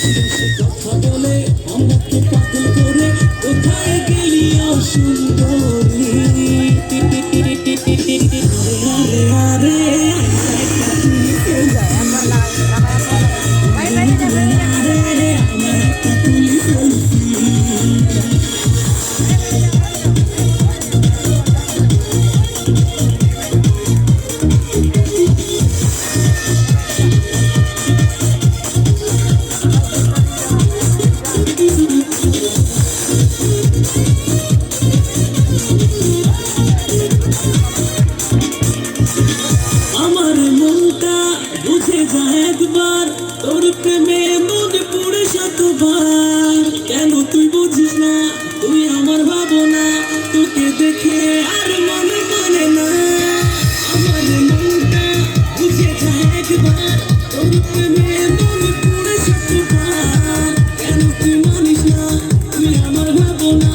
বেশি কথা বলে আমাকে পাগল করে কোথায় গেলি অসুন্দরী আরে আরে আমার মনটা বুঝে যায় একবার তোর প্রেমে মনে পড়ে শতবার কেন তুই বুঝিস না তুই আমার ভাবনা তোকে দেখে আর মনে মানে না আমার মনটা বুঝে যায় একবার তোর প্রেমে মনে পড়ে শতবার কেন তুই মানিস না তুই আমার ভাবনা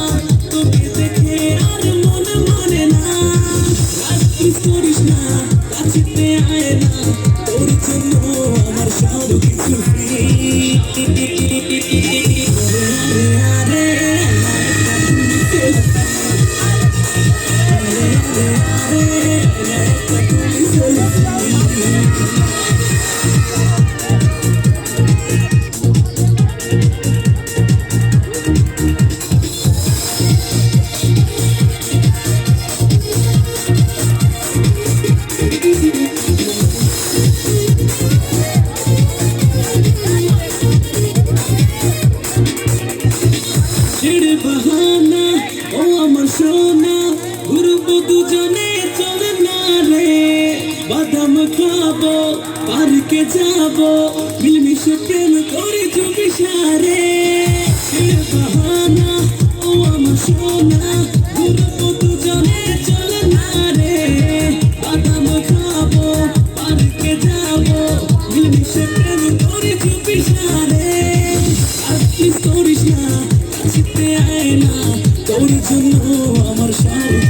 তোকে দেখে আর মনে মানে না রাত্রি করিস না কাছে আয় না তোর জন্য আমার সব কিছু ফ্রি ছেড়ে বাহানা ও আমার সোনা ঘুরবো দুজনে চলে না রে বাদাম খাবো পার্কে যাবো মিলমিশে প্রেম করে চুপি সারে ছেড়ে বাহানা ও আমার সোনা ঘুরবো দুজনে চলে না রে বাদাম খাবো পার্কে যাবো মিলমিশে প্রেম করে চুপি সারে আর প্লিজ করিস না কাছে আয় না তোর জন্য আমার সব